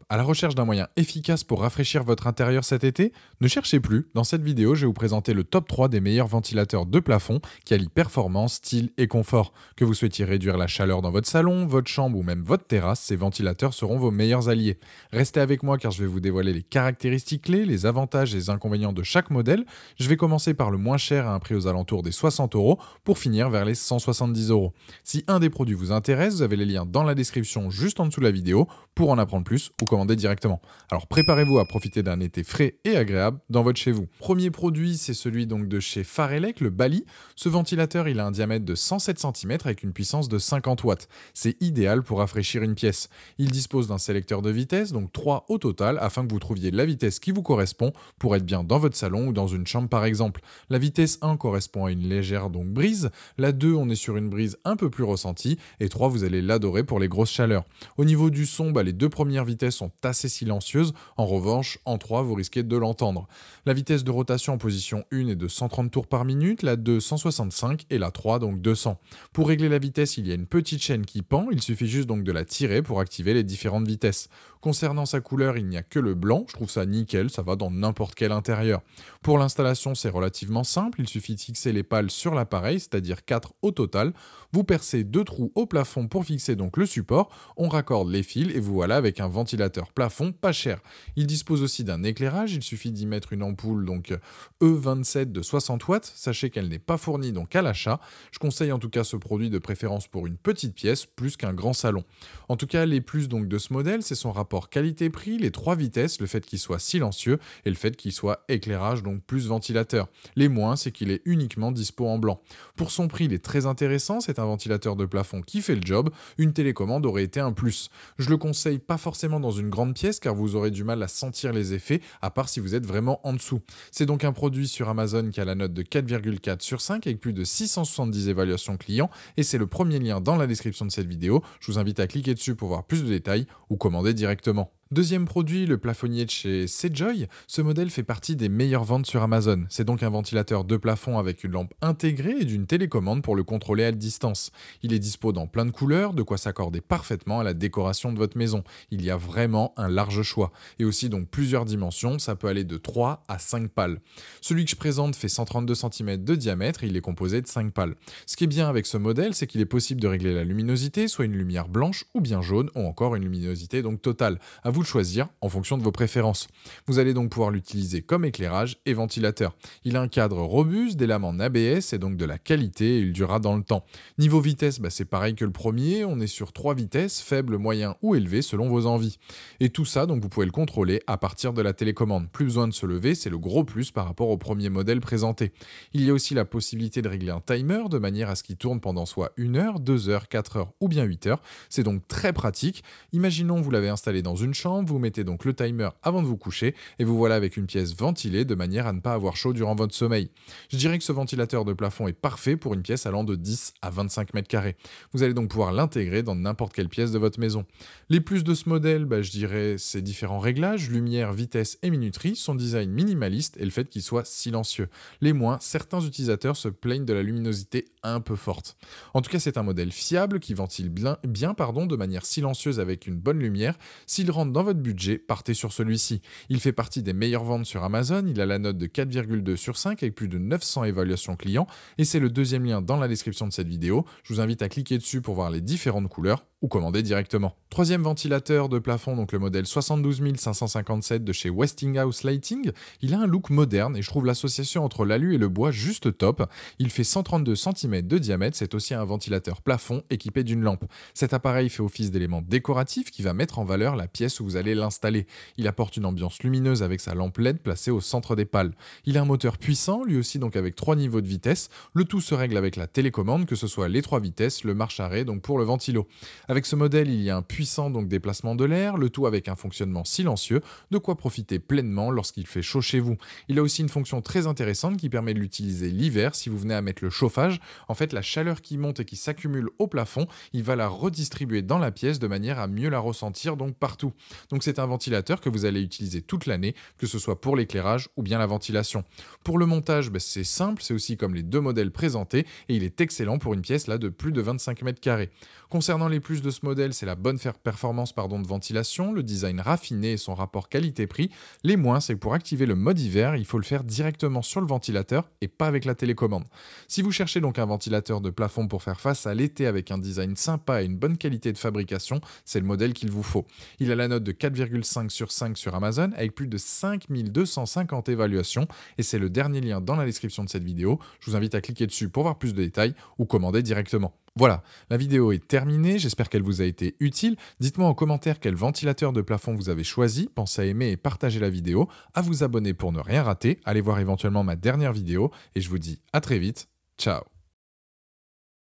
À la recherche d'un moyen efficace pour rafraîchir votre intérieur cet été? Ne cherchez plus, dans cette vidéo je vais vous présenter le top 3 des meilleurs ventilateurs de plafond qui allient performance, style et confort. Que vous souhaitiez réduire la chaleur dans votre salon, votre chambre ou même votre terrasse, ces ventilateurs seront vos meilleurs alliés. Restez avec moi car je vais vous dévoiler les caractéristiques clés, les avantages et les inconvénients de chaque modèle. Je vais commencer par le moins cher à un prix aux alentours des 60 € pour finir vers les 170 €. Si un des produits vous intéresse, vous avez les liens dans la description juste en dessous de la vidéo pour en apprendre plus ou commander directement. Alors préparez-vous à profiter d'un été frais et agréable dans votre chez vous. Premier produit, c'est celui donc de chez Farelec, le Bali. Ce ventilateur, il a un diamètre de 107 cm avec une puissance de 50 watts. C'est idéal pour rafraîchir une pièce. Il dispose d'un sélecteur de vitesse, donc 3 au total, afin que vous trouviez la vitesse qui vous correspond pour être bien dans votre salon ou dans une chambre par exemple. La vitesse 1 correspond à une légère donc brise, la 2 on est sur une brise un peu plus ressentie, et 3 vous allez l'adorer pour les grosses chaleurs. Au niveau du son, les deux premières vitesses sont assez silencieuses, en revanche, en 3, vous risquez de l'entendre. La vitesse de rotation en position 1 est de 130 tours par minute, la 2 165 et la 3 donc 200. Pour régler la vitesse, il y a une petite chaîne qui pend, il suffit juste donc de la tirer pour activer les différentes vitesses. Concernant sa couleur, il n'y a que le blanc, je trouve ça nickel, ça va dans n'importe quel intérieur. Pour l'installation, c'est relativement simple, il suffit de fixer les pales sur l'appareil, c'est-à-dire 4 au total. Vous percez 2 trous au plafond pour fixer donc le support, on raccorde les fils et vous voilà avec un ventilateur plafond pas cher. Il dispose aussi d'un éclairage, il suffit d'y mettre une ampoule donc E27 de 60 watts, sachez qu'elle n'est pas fournie donc à l'achat. Je conseille en tout cas ce produit de préférence pour une petite pièce plus qu'un grand salon. En tout cas, les plus donc de ce modèle, c'est son rapport qualité-prix, les 3 vitesses, le fait qu'il soit silencieux et le fait qu'il soit éclairage donc plus ventilateur. Les moins, c'est qu'il est uniquement dispo en blanc. Pour son prix, il est très intéressant, c'est un ventilateur de plafond qui fait le job, une télécommande aurait été un plus. Je le conseille pas forcément dans une grande pièce car vous aurez du mal à sentir les effets, à part si vous êtes vraiment en dessous. C'est donc un produit sur Amazon qui a la note de 4,4 sur 5 avec plus de 670 évaluations clients et c'est le premier lien dans la description de cette vidéo. Je vous invite à cliquer dessus pour voir plus de détails ou commander directement. Deuxième produit, le plafonnier de chez Sejoy. Ce modèle fait partie des meilleures ventes sur Amazon. C'est donc un ventilateur de plafond avec une lampe intégrée et d'une télécommande pour le contrôler à distance. Il est dispo dans plein de couleurs, de quoi s'accorder parfaitement à la décoration de votre maison. Il y a vraiment un large choix. Et aussi donc plusieurs dimensions, ça peut aller de 3 à 5 pales. Celui que je présente fait 132 cm de diamètre et il est composé de 5 pales. Ce qui est bien avec ce modèle, c'est qu'il est possible de régler la luminosité, soit une lumière blanche ou bien jaune, ou encore une luminosité donc totale. À vous de choisir en fonction de vos préférences. Vous allez donc pouvoir l'utiliser comme éclairage et ventilateur. Il a un cadre robuste, des lames en ABS et donc de la qualité et il durera dans le temps. Niveau vitesse, c'est pareil que le premier, on est sur 3 vitesses, faible, moyen ou élevé selon vos envies. Et tout ça, donc vous pouvez le contrôler à partir de la télécommande. Plus besoin de se lever, c'est le gros plus par rapport au premier modèle présenté. Il y a aussi la possibilité de régler un timer de manière à ce qu'il tourne pendant soit 1 heure, 2 heures, 4 heures ou bien 8 heures. C'est donc très pratique. Imaginons vous l'avez installé dans une chambre, vous mettez donc le timer avant de vous coucher et vous voilà avec une pièce ventilée de manière à ne pas avoir chaud durant votre sommeil. Je dirais que ce ventilateur de plafond est parfait pour une pièce allant de 10 à 25 mètres carrés. Vous allez donc pouvoir l'intégrer dans n'importe quelle pièce de votre maison. Les plus de ce modèle, je dirais ses différents réglages, lumière, vitesse et minuterie, son design minimaliste et le fait qu'il soit silencieux. Les moins, certains utilisateurs se plaignent de la luminosité un peu forte. En tout cas, c'est un modèle fiable qui ventile bien de manière silencieuse avec une bonne lumière. S'il rentre dans votre budget, partez sur celui-ci. Il fait partie des meilleures ventes sur Amazon, il a la note de 4,2 sur 5 avec plus de 900 évaluations clients et c'est le deuxième lien dans la description de cette vidéo. Je vous invite à cliquer dessus pour voir les différentes couleurs ou commander directement. Troisième ventilateur de plafond, donc le modèle 72 557 de chez Westinghouse Lighting. Il a un look moderne et je trouve l'association entre l'alu et le bois juste top. Il fait 132 cm de diamètre, c'est aussi un ventilateur plafond équipé d'une lampe. Cet appareil fait office d'élément décoratif qui va mettre en valeur la pièce où vous allez l'installer. Il apporte une ambiance lumineuse avec sa lampe LED placée au centre des pales. Il a un moteur puissant, lui aussi donc avec 3 niveaux de vitesse. Le tout se règle avec la télécommande, que ce soit les 3 vitesses, le marche-arrêt donc pour le ventilo. Avec ce modèle, il y a un puissant donc déplacement de l'air, le tout avec un fonctionnement silencieux, de quoi profiter pleinement lorsqu'il fait chaud chez vous. Il a aussi une fonction très intéressante qui permet de l'utiliser l'hiver si vous venez à mettre le chauffage. En fait, la chaleur qui monte et qui s'accumule au plafond, il va la redistribuer dans la pièce de manière à mieux la ressentir donc partout. Donc c'est un ventilateur que vous allez utiliser toute l'année, que ce soit pour l'éclairage ou bien la ventilation. Pour le montage, c'est simple, c'est aussi comme les deux modèles présentés et il est excellent pour une pièce là de plus de 25 mètres carrés. Concernant les plus plus de ce modèle, c'est la bonne performance de ventilation, le design raffiné et son rapport qualité-prix. Les moins, c'est que pour activer le mode hiver, il faut le faire directement sur le ventilateur et pas avec la télécommande. Si vous cherchez donc un ventilateur de plafond pour faire face à l'été avec un design sympa et une bonne qualité de fabrication, c'est le modèle qu'il vous faut. Il a la note de 4,5 sur 5 sur Amazon avec plus de 5250 évaluations et c'est le dernier lien dans la description de cette vidéo. Je vous invite à cliquer dessus pour voir plus de détails ou commander directement. Voilà, la vidéo est terminée, j'espère qu'elle vous a été utile. Dites-moi en commentaire quel ventilateur de plafond vous avez choisi, pensez à aimer et partager la vidéo, à vous abonner pour ne rien rater, allez voir éventuellement ma dernière vidéo et je vous dis à très vite, ciao.